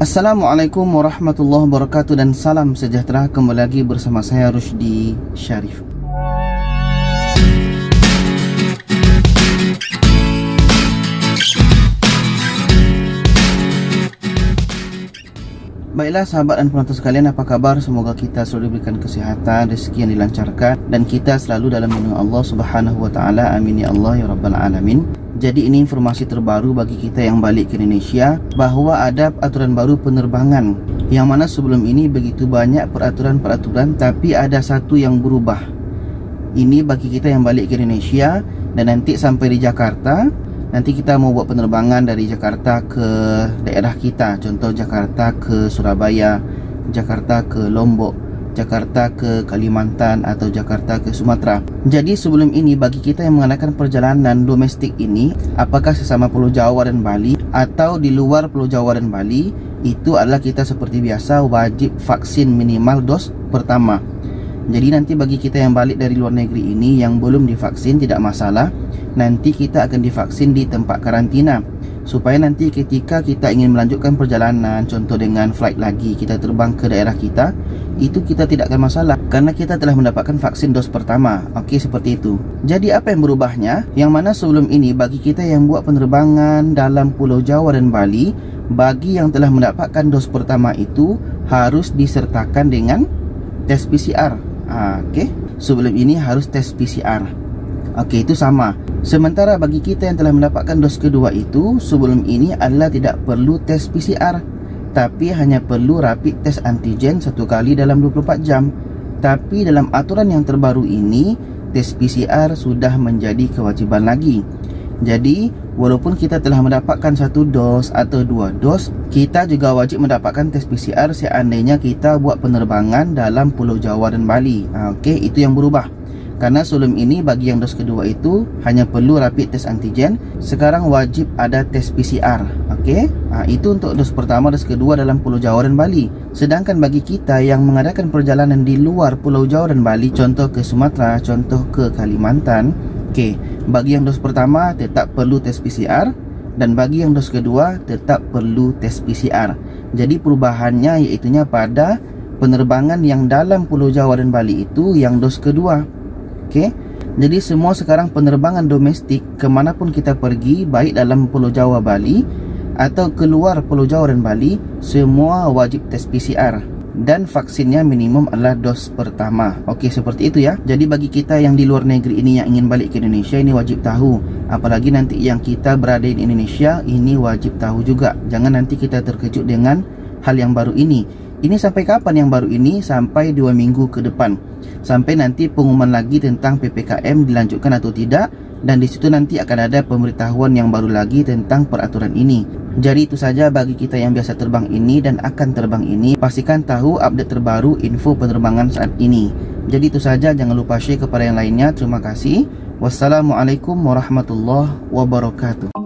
Assalamualaikum warahmatullahi wabarakatuh dan salam sejahtera. Kembali lagi bersama saya Rusdi Syarif. Baiklah sahabat dan penonton sekalian, apa kabar? Semoga kita selalu diberikan kesehatan, rezeki yang dilancarkan, dan kita selalu dalam lindungan Allah Subhanahu wa taala. Amin ya Allah ya rabbal alamin. Jadi ini informasi terbaru bagi kita yang balik ke Indonesia, bahawa ada aturan baru penerbangan, yang mana sebelum ini begitu banyak peraturan-peraturan, tapi ada satu yang berubah. Ini bagi kita yang balik ke Indonesia dan nanti sampai di Jakarta. Nanti kita mau buat penerbangan dari Jakarta ke daerah kita, contoh Jakarta ke Surabaya, Jakarta ke Lombok, Jakarta ke Kalimantan, atau Jakarta ke Sumatera. Jadi sebelum ini bagi kita yang mengadakan perjalanan domestik ini, apakah sesama Pulau Jawa dan Bali atau di luar Pulau Jawa dan Bali, itu adalah kita seperti biasa wajib vaksin minimal dos pertama. Jadi nanti bagi kita yang balik dari luar negeri ini yang belum divaksin tidak masalah. Nanti kita akan divaksin di tempat karantina, supaya nanti ketika kita ingin melanjutkan perjalanan, contoh dengan flight lagi, kita terbang ke daerah kita, itu kita tidak akan masalah karena kita telah mendapatkan vaksin dos pertama. Okey, seperti itu. Jadi apa yang berubahnya? Yang mana sebelum ini bagi kita yang buat penerbangan dalam Pulau Jawa dan Bali, bagi yang telah mendapatkan dos pertama itu harus disertakan dengan tes PCR. Okey, sebelum ini harus tes PCR. Okey, itu sama. Sementara bagi kita yang telah mendapatkan dos kedua itu, sebelum ini adalah tidak perlu tes PCR, tapi hanya perlu rapid test antigen 1 kali dalam 24 jam. Tapi dalam aturan yang terbaru ini, tes PCR sudah menjadi kewajiban lagi. Jadi walaupun kita telah mendapatkan 1 dos atau 2 dos, kita juga wajib mendapatkan tes PCR seandainya kita buat penerbangan dalam Pulau Jawa dan Bali. Okey, itu yang berubah. Karena sebelum ini bagi yang dos kedua itu hanya perlu rapid test antigen, sekarang wajib ada tes PCR. Okey, itu untuk dos pertama, dos kedua dalam Pulau Jawa dan Bali. Sedangkan bagi kita yang mengadakan perjalanan di luar Pulau Jawa dan Bali, contoh ke Sumatera, contoh ke Kalimantan, okey, bagi yang dos pertama tetap perlu tes PCR, dan bagi yang dos kedua tetap perlu tes PCR. Jadi perubahannya iaitunya pada penerbangan yang dalam Pulau Jawa dan Bali itu yang dos kedua. Okey, jadi semua sekarang penerbangan domestik kemanapun kita pergi, baik dalam Pulau Jawa Bali atau keluar Pulau Jawa dan Bali, semua wajib tes PCR dan vaksinnya minimum adalah dos pertama. Okey, seperti itu ya. Jadi bagi kita yang di luar negeri ini yang ingin balik ke Indonesia, ini wajib tahu. Apalagi nanti yang kita berada di Indonesia, ini wajib tahu juga. Jangan nanti kita terkejut dengan hal yang baru ini. Ini sampai kapan yang baru ini? Sampai 2 minggu ke depan. Sampai nanti pengumuman lagi tentang PPKM dilanjutkan atau tidak, dan di situ nanti akan ada pemberitahuan yang baru lagi tentang peraturan ini. Jadi itu saja bagi kita yang biasa terbang ini dan akan terbang ini, pastikan tahu update terbaru info penerbangan saat ini. Jadi itu saja, jangan lupa share kepada yang lainnya. Terima kasih. Wassalamualaikum warahmatullahi wabarakatuh.